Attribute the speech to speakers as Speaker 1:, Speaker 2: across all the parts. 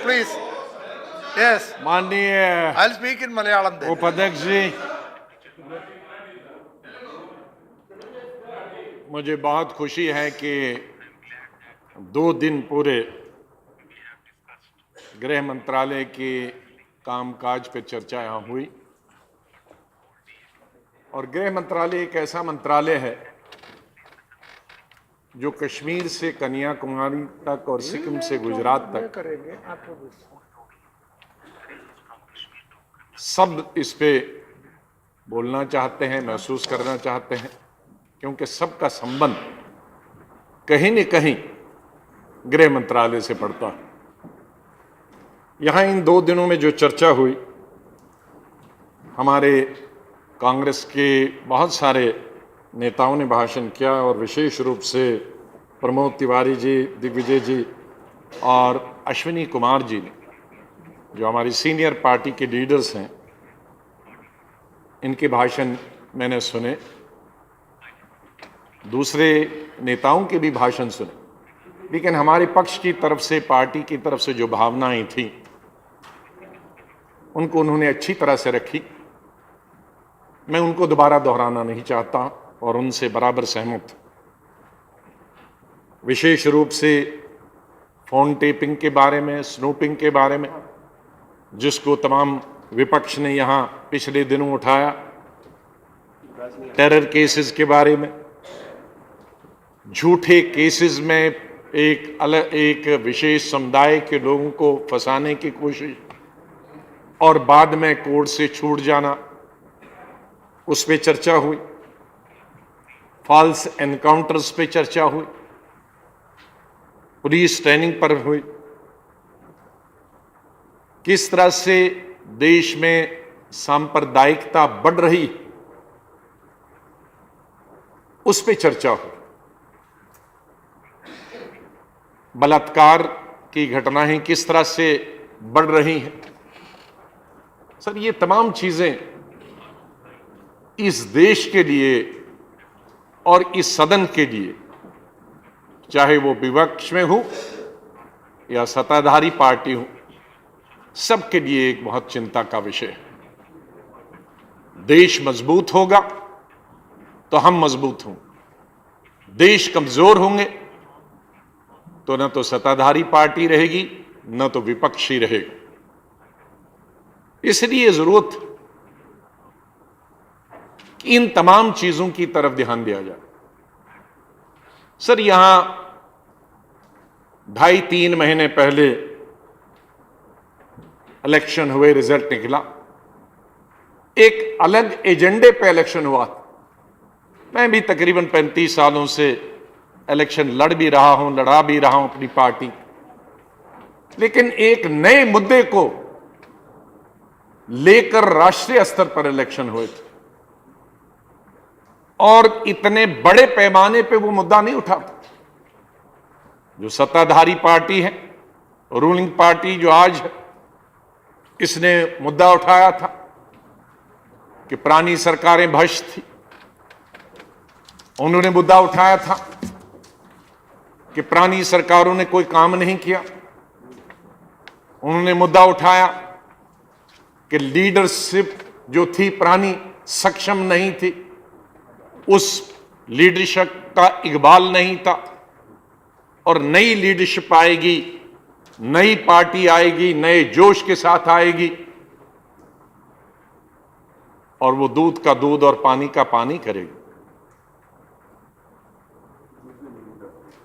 Speaker 1: please. Yes,
Speaker 2: माननीय
Speaker 1: I'll speak in Malayalam then.
Speaker 2: उपाध्यक्ष जी, मुझे बहुत खुशी है कि 2 दिन पूरे गृह मंत्रालय के कामकाज पे चर्चा यहाँ हुई और गृह मंत्रालय एक ऐसा मंत्रालय है जो कश्मीर से कन्याकुमारी तक और सिक्किम से गुजरात तक सब इस पे बोलना चाहते हैं, महसूस करना चाहते हैं, क्योंकि सबका संबंध कहीं न कहीं गृह मंत्रालय से पड़ता है। यहाँ इन 2 दिनों में जो चर्चा हुई, हमारे कांग्रेस के बहुत सारे नेताओं ने भाषण किया और विशेष रूप से प्रमोद तिवारी जी, दिग्विजय जी और अश्विनी कुमार जी ने, जो हमारी सीनियर पार्टी के लीडर्स हैं, इनके भाषण मैंने सुने, दूसरे नेताओं के भी भाषण सुने, लेकिन हमारे पक्ष की तरफ से, पार्टी की तरफ से जो भावनाएं थीं, उनको उन्होंने अच्छी तरह से रखी। मैं उनको दोबारा दोहराना नहीं चाहता और उनसे बराबर सहमत। विशेष रूप से फोन टेपिंग के बारे में, स्नूपिंग के बारे में, जिसको तमाम विपक्ष ने यहाँ पिछले दिनों उठाया, टेरर केसेस के बारे में, झूठे केसेस में एक विशेष समुदाय के लोगों को फंसाने की कोशिश और बाद में कोर्ट से छूट जाना, उस पे चर्चा हुई। फॉल्स एनकाउंटर्स पे चर्चा हुई, पुलिस ट्रेनिंग पर हुई, किस तरह से देश में सांप्रदायिकता बढ़ रही, उस पे चर्चा हुई। बलात्कार की घटनाएं किस तरह से बढ़ रही हैं। सर, ये तमाम चीजें इस देश के लिए और इस सदन के लिए, चाहे वो विपक्ष में हो या सत्ताधारी पार्टी हो, सबके लिए एक बहुत चिंता का विषय है। देश मजबूत होगा तो हम मजबूत होंगे, देश कमजोर होंगे तो न तो सत्ताधारी पार्टी रहेगी, न तो विपक्षी रहेगा। इसलिए जरूरत कि इन तमाम चीजों की तरफ ध्यान दिया जाए। सर, यहां 2.5-3 महीने पहले इलेक्शन हुए, रिजल्ट निकला, एक अलग एजेंडे पे इलेक्शन हुआ। मैं भी तकरीबन 35 सालों से इलेक्शन लड़ भी रहा हूं, लड़ा भी रहा हूं अपनी पार्टी, लेकिन एक नए मुद्दे को लेकर राष्ट्रीय स्तर पर इलेक्शन हुए थे और इतने बड़े पैमाने पे वो मुद्दा नहीं उठा। जो सत्ताधारी पार्टी है, रूलिंग पार्टी जो आज है, इसने मुद्दा उठाया था कि पुरानी सरकारें भ्रष्ट थी। उन्होंने मुद्दा उठाया था कि पुरानी सरकारों ने कोई काम नहीं किया। उन्होंने मुद्दा उठाया कि लीडरशिप जो थी पुरानी सक्षम नहीं थी, उस लीडरशिप का इकबाल नहीं था और नई लीडरशिप आएगी, नई पार्टी आएगी, नए जोश के साथ आएगी और वो दूध का दूध और पानी का पानी करेगी।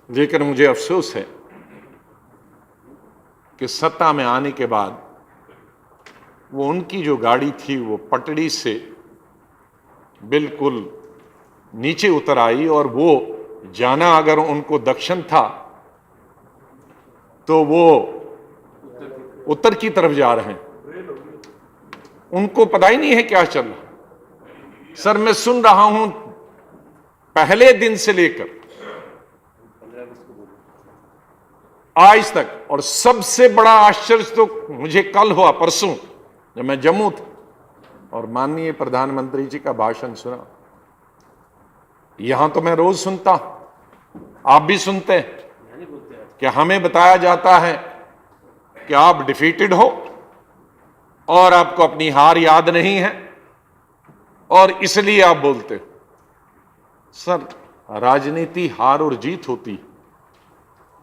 Speaker 2: लेकिन मुझे अफसोस है कि सत्ता में आने के बाद वो उनकी जो गाड़ी थी वो पटड़ी से बिल्कुल नीचे उतर आई और वो जाना अगर उनको दक्षिण था तो वो उत्तर की तरफ जा रहे हैं। उनको पता ही नहीं है क्या चल रहा। सर, मैं सुन रहा हूं पहले दिन से लेकर आज तक, और सबसे बड़ा आश्चर्य तो मुझे कल हुआ, परसों, जब मैं जम्मू था और माननीय प्रधानमंत्री जी का भाषण सुना। यहां तो मैं रोज सुनता हूं, आप भी सुनते हैं कि हमें बताया जाता है कि आप डिफीटेड हो और आपको अपनी हार याद नहीं है और इसलिए आप बोलते हो। सर, राजनीति हार और जीत होती।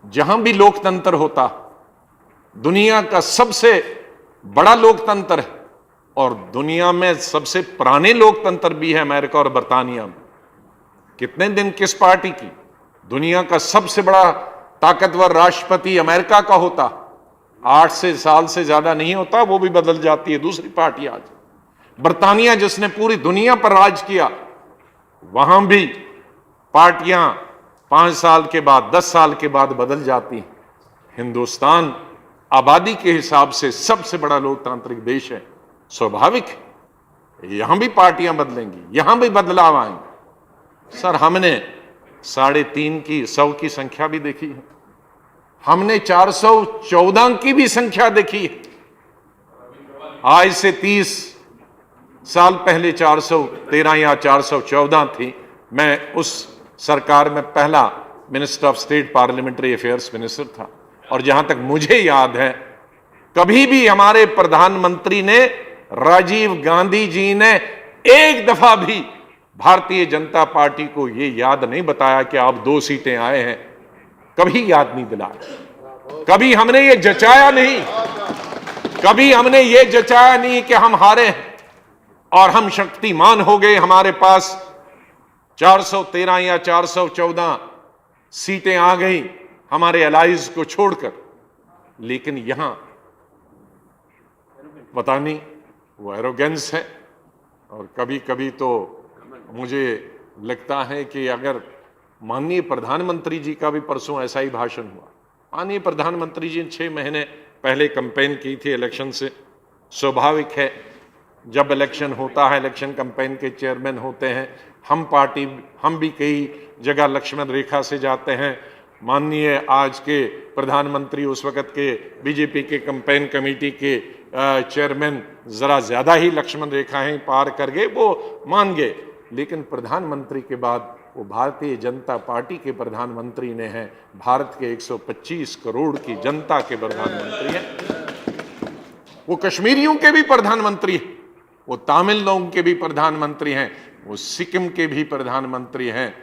Speaker 2: जहां भी लोकतंत्र होता, दुनिया का सबसे बड़ा लोकतंत्र है और दुनिया में सबसे पुराने लोकतंत्र भी है अमेरिका और बर्तानिया में। कितने दिन किस पार्टी की? दुनिया का सबसे बड़ा ताकतवर राष्ट्रपति अमेरिका का होता, 8 साल से ज्यादा नहीं होता, वो भी बदल जाती है दूसरी पार्टी। आज बर्तानिया जिसने पूरी दुनिया पर राज किया, वहां भी पार्टियां 5 साल के बाद, 10 साल के बाद बदल जाती हैं। हिंदुस्तान आबादी के हिसाब से सबसे बड़ा लोकतांत्रिक देश है, स्वाभाविक है यहां भी पार्टियां बदलेंगी, यहां भी बदलाव आएंगे। सर, हमने 3.5 की 100 की संख्या भी देखी है, हमने 414 की भी संख्या देखी है। आज से 30 साल पहले 413 या 414 थी। मैं उस सरकार में पहला minister of state parliamentary affairs minister था और जहां तक मुझे याद है, कभी भी हमारे प्रधानमंत्री ने, राजीव गांधी जी ने, एक दफा भी भारतीय जनता पार्टी को यह याद नहीं बताया कि आप 2 सीटें आए हैं। कभी याद नहीं दिलाया, कभी हमने ये जचाया नहीं, कभी हमने ये जचाया नहीं कि हम हारे हैं और हम शक्तिमान हो गए, हमारे पास 413 या 414 सीटें आ गई हमारे एलाइज को छोड़कर। लेकिन यहां पता नहीं वो एरोगेंस है। और कभी कभी तो मुझे लगता है कि अगर माननीय प्रधानमंत्री जी का भी परसों ऐसा ही भाषण हुआ। माननीय प्रधानमंत्री जी ने 6 महीने पहले कैंपेन की थी इलेक्शन से। स्वाभाविक है, जब इलेक्शन होता है, इलेक्शन कैंपेन के चेयरमैन होते हैं, हम भी कई जगह लक्ष्मण रेखा से जाते हैं। माननीय आज के प्रधानमंत्री, उस वक्त के बीजेपी के कैंपेन कमेटी के चेयरमैन जरा ज्यादा ही लक्ष्मण रेखाएं पार कर गए, वो मान गए। लेकिन प्रधानमंत्री के बाद वो भारतीय जनता पार्टी के प्रधानमंत्री ने हैं, भारत के 125 करोड़ की जनता के प्रधानमंत्री हैं। वो कश्मीरियों के भी प्रधानमंत्री हैं, वो तमिल लोगों के भी प्रधानमंत्री हैं, वो सिक्किम के भी प्रधानमंत्री हैं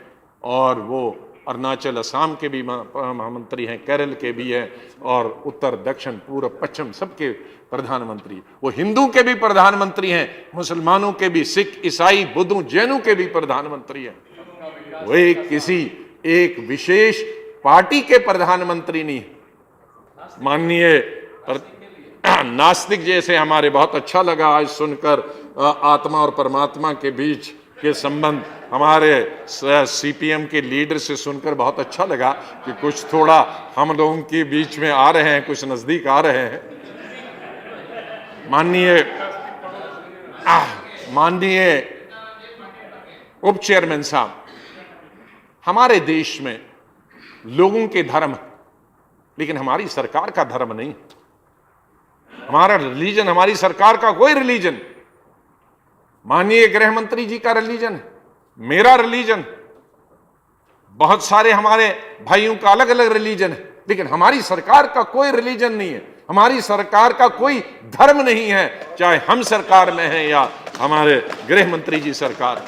Speaker 2: और वो अरुणाचल, असम के भी महामंत्री हैं, केरल के भी हैं और उत्तर, दक्षिण, पूर्व, पश्चिम सबके प्रधानमंत्री। वो हिंदू के भी प्रधानमंत्री हैं, मुसलमानों के भी, सिख, ईसाई, बुद्ध, जैनों के भी प्रधानमंत्री हैं। वो किसी एक विशेष पार्टी के प्रधानमंत्री नहीं। माननीय नास्तिक जैसे हमारे बहुत अच्छा लगा आज सुनकर आत्मा और परमात्मा के बीच के संबंध हमारे सीपीएम के लीडर से सुनकर बहुत अच्छा लगा कि कुछ थोड़ा हम लोगों के बीच में आ रहे हैं, कुछ नजदीक आ रहे हैं। माननीय उप चेयरमैन साहब, हमारे देश में लोगों के धर्म, लेकिन हमारी सरकार का धर्म नहीं। हमारा रिलीजन, हमारी सरकार का कोई रिलीजन, माननीय गृह मंत्री जी का रिलीजन है, मेरा रिलीजन, बहुत सारे हमारे भाइयों का अलग अलग रिलीजन है, लेकिन हमारी सरकार का कोई रिलीजन नहीं है, हमारी सरकार का कोई धर्म नहीं है, चाहे हम सरकार में हैं या हमारे गृह मंत्री जी सरकार।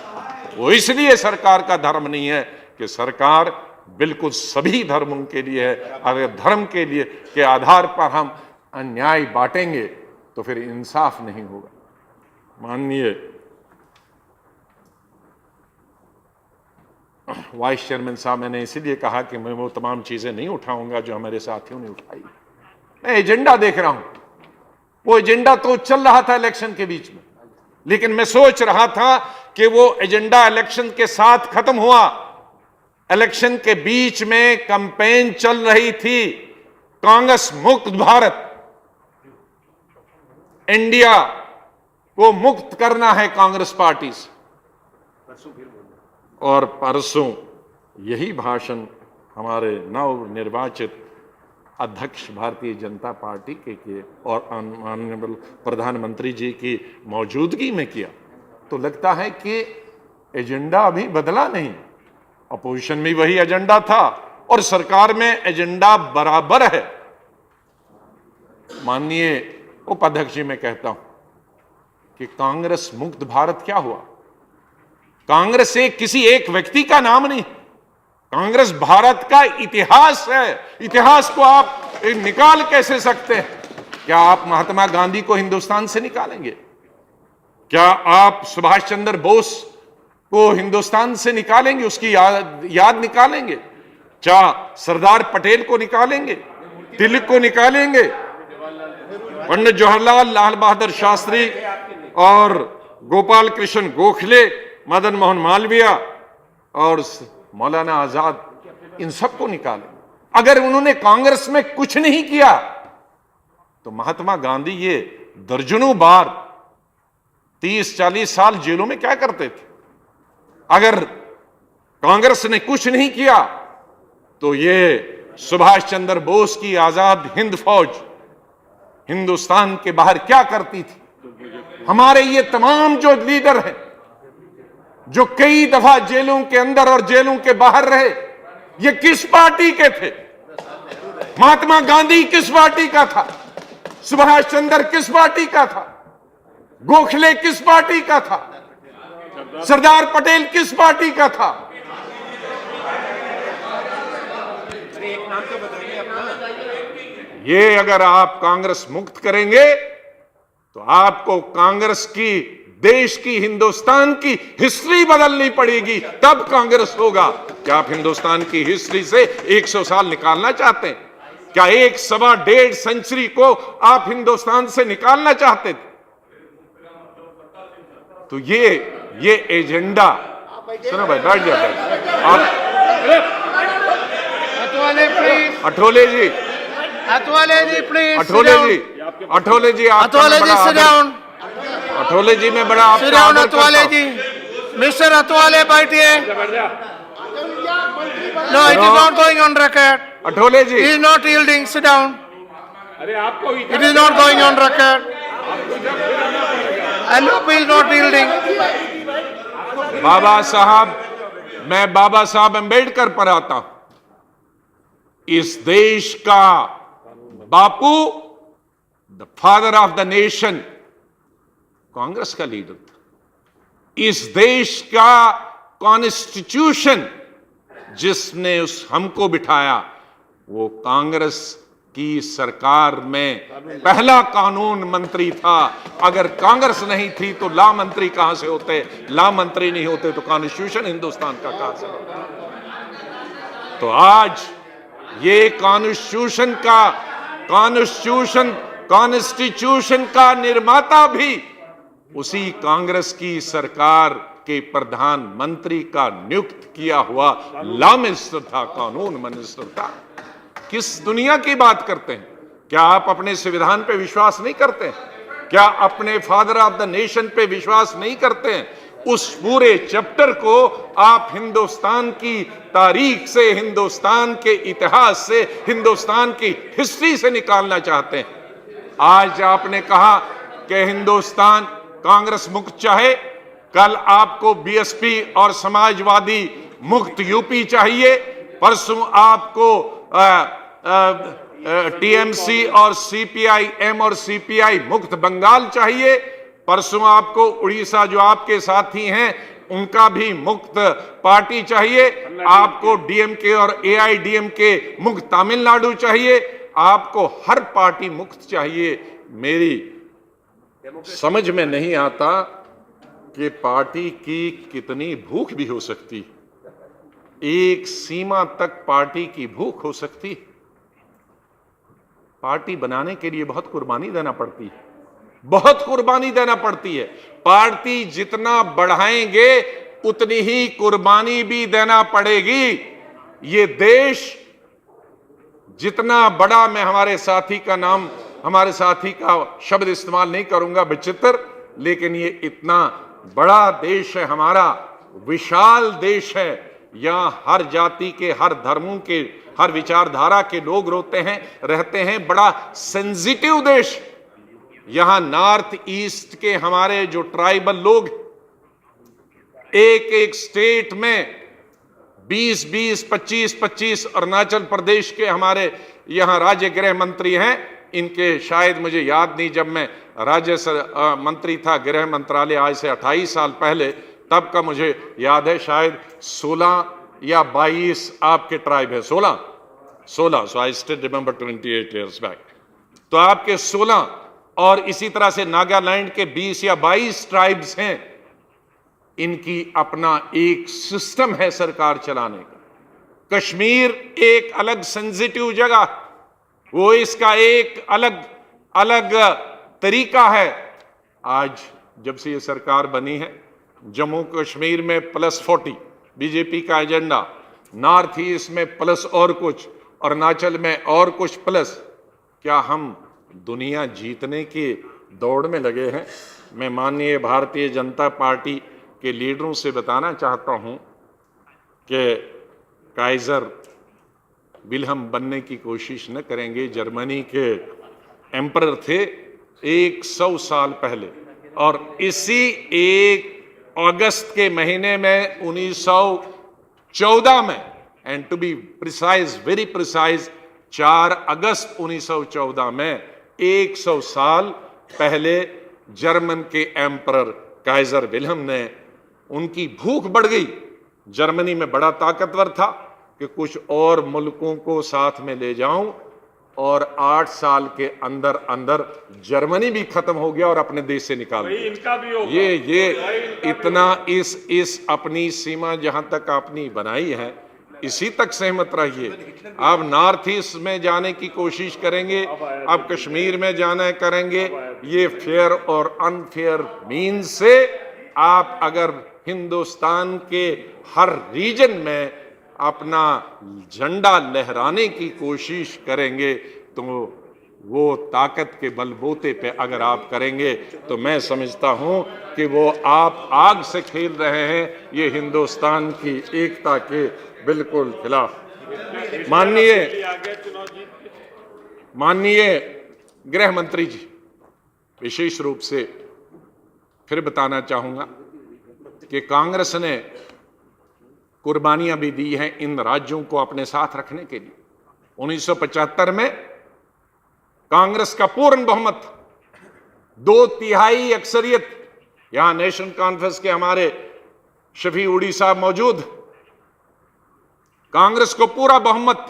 Speaker 2: वो इसलिए सरकार का धर्म नहीं है कि सरकार बिल्कुल सभी धर्मों के लिए है। अगर धर्म के लिए के आधार पर हम अन्याय बांटेंगे तो फिर इंसाफ नहीं होगा। माननीय वाइस चेयरमैन साहब, मैंने इसीलिए कहा कि मैं वो तमाम चीजें नहीं उठाऊंगा जो हमारे साथियों ने उठाई। मैं एजेंडा देख रहा हूं, वो एजेंडा तो चल रहा था इलेक्शन के बीच में, लेकिन मैं सोच रहा था कि वो एजेंडा इलेक्शन के साथ खत्म हुआ। इलेक्शन के बीच में कैंपेन चल रही थी, कांग्रेस मुक्त भारत, इंडिया को मुक्त करना है कांग्रेस पार्टी से। और परसों यही भाषण हमारे नव निर्वाचित अध्यक्ष भारतीय जनता पार्टी के और माननीय प्रधानमंत्री जी की मौजूदगी में किया। तो लगता है कि एजेंडा अभी बदला नहीं। अपोजिशन में वही एजेंडा था और सरकार में एजेंडा बराबर है। माननीय उपाध्यक्ष जी, मैं कहता हूं कि कांग्रेस मुक्त भारत क्या हुआ? कांग्रेस किसी एक व्यक्ति का नाम नहीं, कांग्रेस भारत का इतिहास है। इतिहास को आप निकाल कैसे सकते हैं? क्या आप महात्मा गांधी को हिंदुस्तान से निकालेंगे? क्या आप सुभाष चंद्र बोस को हिंदुस्तान से निकालेंगे? उसकी याद निकालेंगे? क्या सरदार पटेल को निकालेंगे? तिलक को निकालेंगे? पंडित जवाहरलाल, लाल बहादुर शास्त्री और गोपाल कृष्ण गोखले, मदन मोहन मालवीय और मौलाना आजाद, इन सबको निकालें। अगर उन्होंने कांग्रेस में कुछ नहीं किया तो महात्मा गांधी ये दर्जनों बार 30-40 साल जेलों में क्या करते थे? अगर कांग्रेस ने कुछ नहीं किया तो ये सुभाष चंद्र बोस की आजाद हिंद फौज हिंदुस्तान के बाहर क्या करती थी? हमारे ये तमाम जो लीडर हैं, जो कई दफा जेलों के अंदर और जेलों के बाहर रहे, ये किस पार्टी के थे? महात्मा गांधी किस पार्टी का था? सुभाष चंद्र किस पार्टी का था? गोखले किस पार्टी का था? सरदार पटेल किस पार्टी का था?
Speaker 3: एक नाम तो बताइए अपना।
Speaker 2: ये अगर आप कांग्रेस मुक्त करेंगे तो आपको कांग्रेस की, देश की, हिंदुस्तान की हिस्ट्री बदलनी पड़ेगी, तब कांग्रेस होगा। क्या आप हिंदुस्तान की हिस्ट्री से 100 साल निकालना चाहते हैं? क्या 1.25 सेंचुरी को आप हिंदुस्तान से निकालना चाहते थे? तो ये एजेंडा, सुनो भाई, बैठ जाओ।
Speaker 1: Athawale please,
Speaker 2: Athawale ji,
Speaker 1: Athawale ji please,
Speaker 2: Athawale ji, Athawale ji,
Speaker 1: Athawale ji sit down,
Speaker 2: Athawale ji में बड़ा
Speaker 1: sit down Athawale ji, mister Athawale बैठिए। No, it is not going on record.
Speaker 2: अठोले ji,
Speaker 1: He is not yielding. Sit down.
Speaker 3: अरे आपको
Speaker 1: It is not going on record. LOP is not yielding.
Speaker 2: बाबा साहब, मैं बाबा साहब अंबेडकर पर आता हूं। इस देश का Bapu, the father of the nation, Congress का लीडर था। इस देश का कॉन्स्टिट्यूशन जिसने हमको बिठाया, वो कांग्रेस की सरकार में पहला कानून मंत्री था। अगर कांग्रेस नहीं थी तो ला मंत्री कहां से होते? ला मंत्री नहीं होते तो कॉन्स्टिट्यूशन हिंदुस्तान का कहां से होता? तो आज ये कॉन्स्टिट्यूशन का निर्माता भी उसी कांग्रेस की सरकार के प्रधानमंत्री का नियुक्त किया हुआ लॉ मिनिस्टर था, कानून मिनिस्टर था। किस दुनिया की बात करते हैं? क्या आप अपने संविधान पे विश्वास नहीं करते हैं? क्या अपने फादर ऑफ द नेशन पे विश्वास नहीं करते हैं? उस पूरे चैप्टर को आप हिंदुस्तान की तारीख से, हिंदुस्तान के इतिहास से, हिंदुस्तान की हिस्ट्री से निकालना चाहते हैं। आज आपने कहा कि हिंदुस्तान कांग्रेस मुक्त चाहे, कल आपको बीएसपी और समाजवादी मुक्त यूपी चाहिए, परसों आपको टीएमसी और सीपीआई-एम और सीपीआई मुक्त बंगाल चाहिए, परसों आपको उड़ीसा जो आपके साथी हैं उनका भी मुक्त पार्टी चाहिए, आपको डीएमके और एआईडीएमके मुक्त तमिलनाडु चाहिए, आपको हर पार्टी मुक्त चाहिए। मेरी समझ में नहीं आता कि पार्टी की कितनी भूख भी हो सकती, एक सीमा तक पार्टी की भूख हो सकती। पार्टी बनाने के लिए बहुत कुर्बानी देना पड़ती है, बहुत कुर्बानी देना पड़ती है। पार्टी जितना बढ़ाएंगे उतनी ही कुर्बानी भी देना पड़ेगी। ये देश जितना बड़ा, मैं हमारे साथी का नाम, हमारे साथी का शब्द इस्तेमाल नहीं करूंगा, विचित्र, लेकिन ये इतना बड़ा देश है हमारा, विशाल देश है। यहां हर जाति के, हर धर्मों के, हर विचारधारा के लोग रहते हैं। बड़ा सेंसिटिव देश। यहां नॉर्थ ईस्ट के हमारे जो ट्राइबल लोग, एक एक स्टेट में 20-20, 25-25, अरुणाचल प्रदेश के हमारे यहां राज्य गृह मंत्री हैं, इनके शायद मुझे याद नहीं, जब मैं राज्य मंत्री था गृह मंत्रालय आज से 28 साल पहले, तब का मुझे याद है, शायद 16 या 22 आपके ट्राइब है, 16 so I still remember 28 years back. तो आपके 16 और इसी तरह से नागालैंड के 20 या 22 ट्राइब्स हैं। इनकी अपना एक सिस्टम है सरकार चलाने का। कश्मीर एक अलग सेंसिटिव जगह, वो इसका एक अलग अलग तरीका है। आज जब से ये सरकार बनी है, जम्मू कश्मीर में +40 बीजेपी का एजेंडा, नॉर्थ ईस्ट में प्लस और कुछ, और अरुणाचल में और कुछ प्लस। क्या हम दुनिया जीतने की दौड़ में लगे हैं? मैं माननीय भारतीय जनता पार्टी के लीडरों से बताना चाहता हूं कि काइजर विल्हम बनने की कोशिश न करेंगे। जर्मनी के एम्परर थे 100 साल पहले, और इसी 1 अगस्त के महीने में 1914 में, and to be precise, very precise, 4 अगस्त 1914 में 100 साल पहले जर्मन के एम्परर काइजर विल्हम ने, उनकी भूख बढ़ गई। जर्मनी में बड़ा ताकतवर था कि कुछ और मुल्कों को साथ में ले जाऊं, और 8 साल के अंदर अंदर जर्मनी भी खत्म हो गया और अपने देश से निकाल दिया।
Speaker 3: इनका भी होगा।
Speaker 2: ये इतना इस अपनी सीमा जहां तक आपने बनाई है, इसी तक सहमत रहिए। आप नॉर्थ ईस्ट में जाने की कोशिश करेंगे, आप कश्मीर में जाना करेंगे, ये फेयर और अनफेयर मीन्स से आप अगर हिंदुस्तान के हर रीजन में अपना झंडा लहराने की कोशिश करेंगे, तो वो ताकत के बलबूते पे अगर आप करेंगे, तो मैं समझता हूं कि वो आप आग से खेल रहे हैं, ये हिंदुस्तान की एकता के बिल्कुल खिलाफ। माननीय गृह मंत्री जी, विशेष रूप से फिर बताना चाहूंगा कि कांग्रेस ने कुर्बानियां भी दी हैं इन राज्यों को अपने साथ रखने के लिए। 1975 में कांग्रेस का पूर्ण बहुमत, 2/3 अक्सरियत, यहां नेशनल कॉन्फ्रेंस के हमारे शफी उड़ी साहब मौजूद, कांग्रेस को पूरा बहुमत,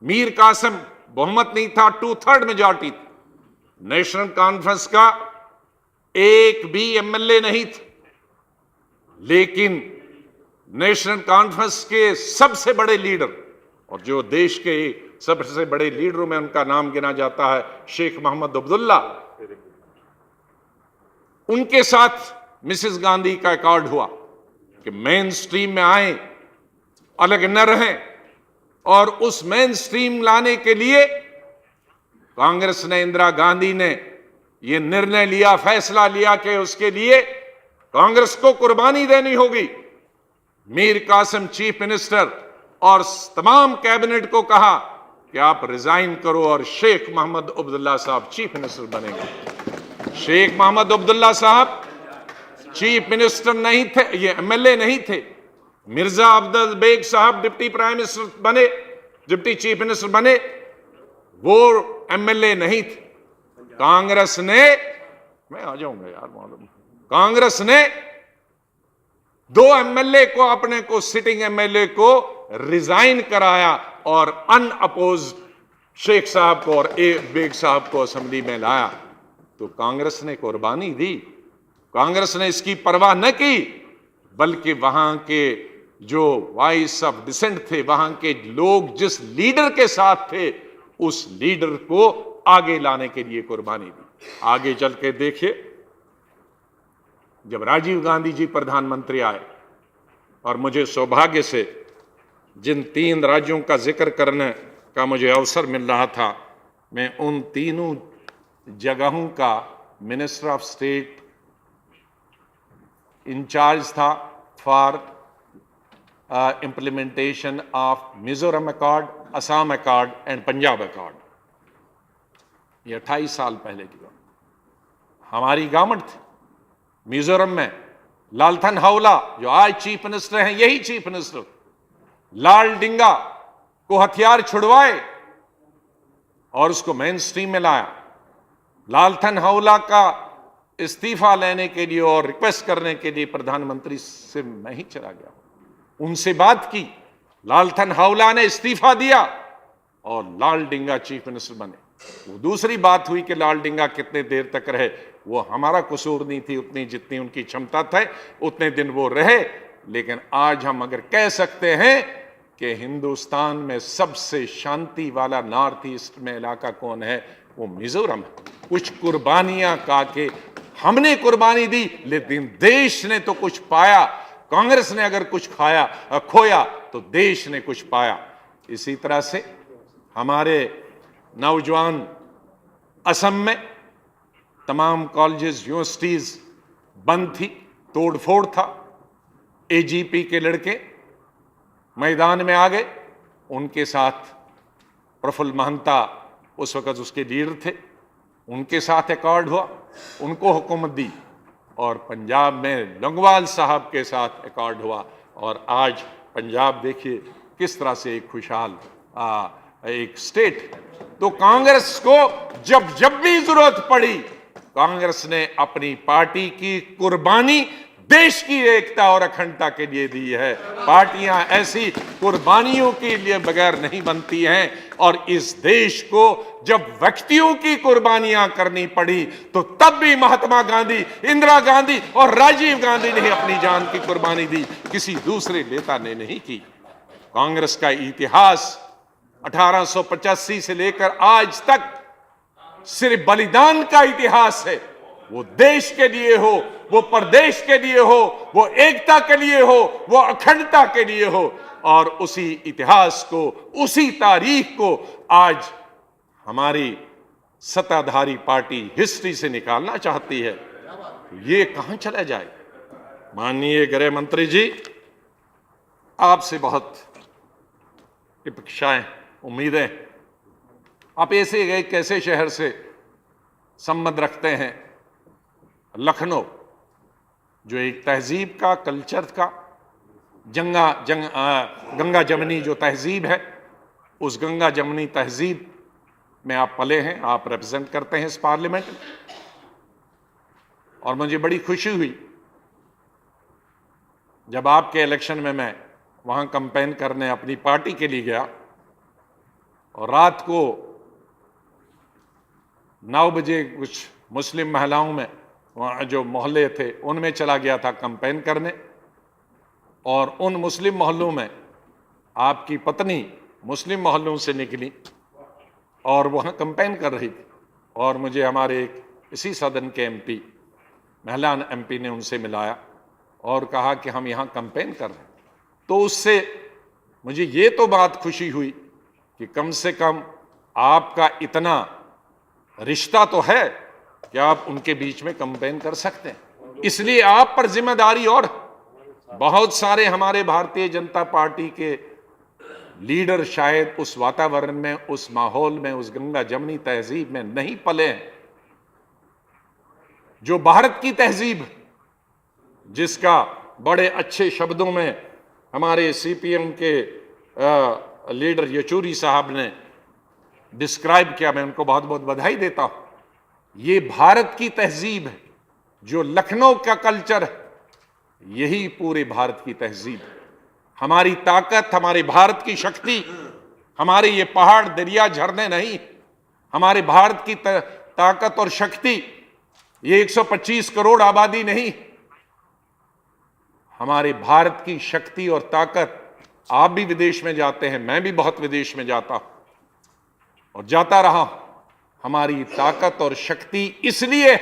Speaker 2: मीर कासिम बहुमत नहीं था, 2/3 मेजॉरिटी थी। नेशनल कॉन्फ्रेंस का एक भी एमएलए नहीं था, लेकिन नेशनल कॉन्फ्रेंस के सबसे बड़े लीडर, और जो देश के सबसे बड़े लीडरों में उनका नाम गिना जाता है, शेख मोहम्मद अब्दुल्ला, उनके साथ मिसेस गांधी का अकॉर्ड हुआ कि मेन स्ट्रीम में आए, अलग न रहें, और उस मेन स्ट्रीम लाने के लिए कांग्रेस ने, इंदिरा गांधी ने यह निर्णय लिया, फैसला लिया कि उसके लिए कांग्रेस को कुर्बानी देनी होगी। मीर कासिम चीफ मिनिस्टर और तमाम कैबिनेट को कहा कि आप रिजाइन करो, और शेख मोहम्मद अब्दुल्ला साहब चीफ मिनिस्टर बनेंगे। शेख मोहम्मद अब्दुल्ला साहब चीफ मिनिस्टर नहीं थे, ये एमएलए नहीं थे। मिर्जा अब्दुल बेग साहब डिप्टी प्राइम मिनिस्टर बने, डिप्टी चीफ मिनिस्टर बने, वो एमएलए नहीं थे। कांग्रेस ने, मैं आ जाऊंगा यार मालूम, कांग्रेस ने 2 एमएलए को, अपने को सिटिंग एमएलए को रिजाइन कराया, और अनअपोज्ड शेख साहब को और बेग साहब को असेंबली में लाया। तो कांग्रेस ने कुर्बानी दी, कांग्रेस ने इसकी परवाह न की, बल्कि वहां के जो वॉइस ऑफ डिसेंट थे, वहां के लोग जिस लीडर के साथ थे, उस लीडर को आगे लाने के लिए कुर्बानी दी। आगे चल के देखिए, जब राजीव गांधी जी प्रधानमंत्री आए, और मुझे सौभाग्य से जिन 3 राज्यों का जिक्र करने का मुझे अवसर मिल रहा था, मैं उन तीनों जगहों का मिनिस्टर ऑफ स्टेट इंचार्ज था for implementation of Mizoram accord, Assam accord and Punjab accord. ये 28 साल पहले की बात। हमारी गवर्नमेंट थी मिजोरम में, लालथन हावला जो आज चीफ मिनिस्टर हैं, यही चीफ मिनिस्टर लाल डिंगा को हथियार छुड़वाए, और उसको मेन स्ट्रीम में लाया। लालथन हावला का इस्तीफा लेने के लिए और रिक्वेस्ट करने के लिए प्रधानमंत्री से मैं ही चला गया, उनसे बात की। लालथन हावला ने इस्तीफा दिया और लाल डिंगा चीफ मिनिस्टर बने। वो दूसरी बात हुई कि लाल डिंगा कितने देर तक रहे, वो हमारा कसूर नहीं थी, उतनी जितनी उनकी क्षमता है उतने दिन वो रहे। लेकिन आज हम अगर कह सकते हैं कि हिंदुस्तान में सबसे शांति वाला नॉर्थ ईस्ट में इलाका कौन है, वो मिजोरम है। कुछ कुर्बानियां काके हमने कुर्बानी दी, लेकिन देश ने तो कुछ पाया। कांग्रेस ने अगर कुछ खोया तो देश ने कुछ पाया। इसी तरह से हमारे नौजवान असम में तमाम कॉलेजेस यूनिवर्सिटीज बंद थी, तोड़फोड़ था। एजीपी के लड़के मैदान में आ गए, उनके साथ प्रफुल्ल महंता उस वक्त उसके लीडर थे, उनके साथ एकॉर्ड हुआ, उनको हुकूमत दी। और पंजाब में लंगवाल साहब के साथ एकॉर्ड हुआ। और आज पंजाब देखिए किस तरह से एक खुशहाल एक स्टेट है। तो कांग्रेस को जब जब भी जरूरत पड़ी, कांग्रेस ने अपनी पार्टी की कुर्बानी देश की एकता और अखंडता के लिए दी है। पार्टियां ऐसी कुर्बानियों के लिए बगैर नहीं बनती हैं। और इस देश को जब व्यक्तियों की कुर्बानियां करनी पड़ी तो तब भी महात्मा गांधी, इंदिरा गांधी और राजीव गांधी ने अपनी जान की कुर्बानी दी, किसी दूसरे नेता ने नहीं की। कांग्रेस का इतिहास 1885 से लेकर आज तक सिर्फ बलिदान का इतिहास है। वो देश के लिए हो, वो प्रदेश के लिए हो, वो एकता के लिए हो, वो अखंडता के लिए हो। और उसी इतिहास को, उसी तारीख को आज हमारी सत्ताधारी पार्टी हिस्ट्री से निकालना चाहती है। ये कहां चला जाए। माननीय गृह मंत्री जी, आपसे बहुत अपेक्षाएं, उम्मीदें। आप ऐसे गए कैसे शहर से संबंध रखते हैं। लखनऊ जो एक तहजीब का, कल्चर का, गंगा जमनी जो तहजीब है, उस गंगा जमनी तहजीब में आप पले हैं, आप रिप्रेजेंट करते हैं इस पार्लियामेंट में। और मुझे बड़ी खुशी हुई जब आपके इलेक्शन में मैं वहां कैंपेन करने अपनी पार्टी के लिए गया और रात को 9 बजे कुछ मुस्लिम महिलाओं में वहाँ जो मोहल्ले थे उनमें चला गया था कैंपेन करने। और उन मुस्लिम मोहल्लों में आपकी पत्नी मुस्लिम मोहल्लों से निकली और वहाँ कैंपेन कर रही थी। और मुझे हमारे एक इसी सदन के एमपी, महिला एमपी ने उनसे मिलाया और कहा कि हम यहाँ कैंपेन कर रहे हैं। तो उससे मुझे ये तो बात खुशी हुई कि कम से कम आपका इतना रिश्ता तो है कि आप उनके बीच में कैंपेन कर सकते हैं। इसलिए आप पर जिम्मेदारी। और बहुत सारे हमारे भारतीय जनता पार्टी के लीडर शायद उस वातावरण में, उस माहौल में, उस गंगा जमनी तहजीब में नहीं पले हैं जो भारत की तहजीब, जिसका बड़े अच्छे शब्दों में हमारे सीपीएम के लीडर येचूरी साहब ने डिस्क्राइब किया। मैं उनको बहुत बहुत बधाई देता हूं। ये भारत की तहजीब है, जो लखनऊ का कल्चर है, यही पूरे भारत की तहजीब है। हमारी ताकत, हमारे भारत की शक्ति, हमारे ये पहाड़, दरिया, झरने नहीं, हमारे भारत की ताकत और शक्ति ये 125 करोड़ आबादी नहीं। हमारे भारत की शक्ति और ताकत, आप भी विदेश में जाते हैं, मैं भी बहुत विदेश में जाता हूं और जाता रहा हूं। हमारी ताकत और शक्ति इसलिए,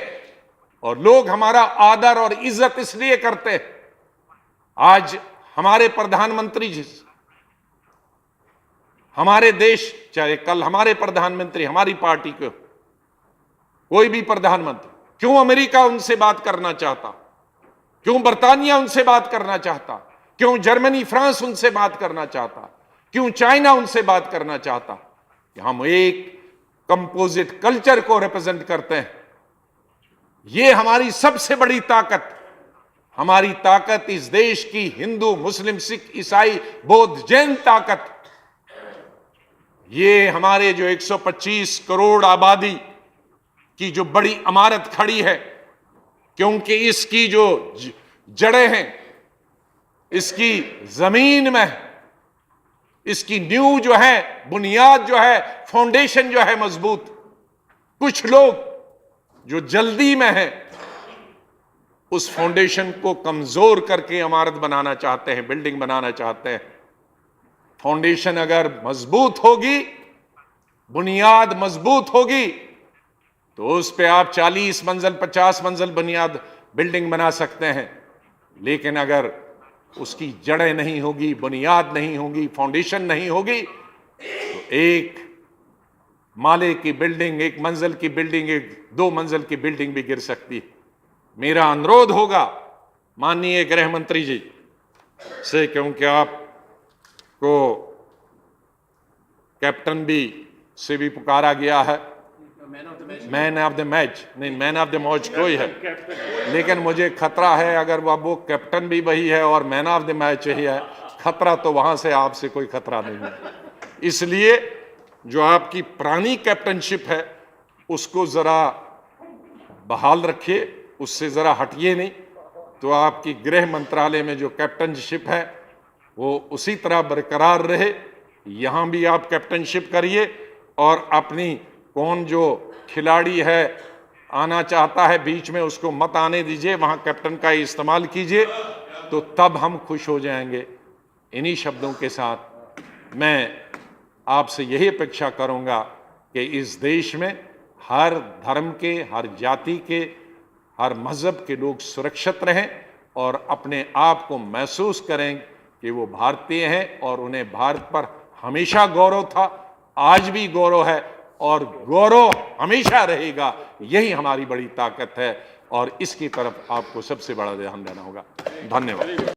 Speaker 2: और लोग हमारा आदर और इज्जत इसलिए करते हैं। आज हमारे प्रधानमंत्री जी, हमारे देश, चाहे कल हमारे प्रधानमंत्री, हमारी पार्टी के कोई भी प्रधानमंत्री, क्यों अमेरिका उनसे बात करना चाहता, क्यों बर्तानिया उनसे बात करना चाहता, क्यों जर्मनी, फ्रांस उनसे बात करना चाहता, क्यों चाइना उनसे बात करना चाहता। कि हम एक कंपोजिट कल्चर को रिप्रेजेंट करते हैं। यह हमारी सबसे बड़ी ताकत। हमारी ताकत इस देश की हिंदू, मुस्लिम, सिख, ईसाई, बौद्ध, जैन ताकत, ये हमारे जो 125 करोड़ आबादी की जो बड़ी इमारत खड़ी है, क्योंकि इसकी जो जड़ें हैं, इसकी जमीन में, इसकी नींव जो है, बुनियाद जो है, फाउंडेशन जो है मजबूत। कुछ लोग जो जल्दी में है उस फाउंडेशन को कमजोर करके इमारत बनाना चाहते हैं, बिल्डिंग बनाना चाहते हैं। फाउंडेशन अगर मजबूत होगी, बुनियाद मजबूत होगी, तो उस पे आप 40 मंजिल 50 मंजिल बुनियाद बिल्डिंग बना सकते हैं। लेकिन अगर उसकी जड़ें नहीं होगी, बुनियाद नहीं होगी, फाउंडेशन नहीं होगी, तो एक माले की बिल्डिंग, एक मंजिल की बिल्डिंग, एक 2 मंजिल की बिल्डिंग भी गिर सकती है। मेरा अनुरोध होगा माननीय गृह मंत्री जी से, क्योंकि आपको कैप्टन भी से भी पुकारा गया है, मैन ऑफ द मैच नहीं, मैन ऑफ द मैच कोई है, लेकिन मुझे खतरा है अगर वो कैप्टन भी वही है और मैन ऑफ द मैच ही है, खतरा तो वहां से आपसे कोई खतरा नहीं है। इसलिए जो आपकी पुरानी कैप्टनशिप है उसको जरा बहाल रखिए, उससे जरा हटिए नहीं, तो आपकी गृह मंत्रालय में जो कैप्टनशिप है वो उसी तरह बरकरार रहे। यहां भी आप कैप्टनशिप करिए और अपनी कौन जो खिलाड़ी है आना चाहता है बीच में, उसको मत आने दीजिए, वहां कैप्टन का इस्तेमाल कीजिए, तो तब हम खुश हो जाएंगे। इन्हीं शब्दों के साथ मैं आपसे यही अपेक्षा करूंगा कि इस देश में हर धर्म के, हर जाति के, हर मजहब के लोग सुरक्षित रहें और अपने आप को महसूस करें कि वो भारतीय हैं और उन्हें भारत पर हमेशा गौरव था, आज भी गौरव है और गौरव हमेशा रहेगा। यही हमारी बड़ी ताकत है और इसकी तरफ आपको सबसे बड़ा ध्यान देना होगा। धन्यवाद।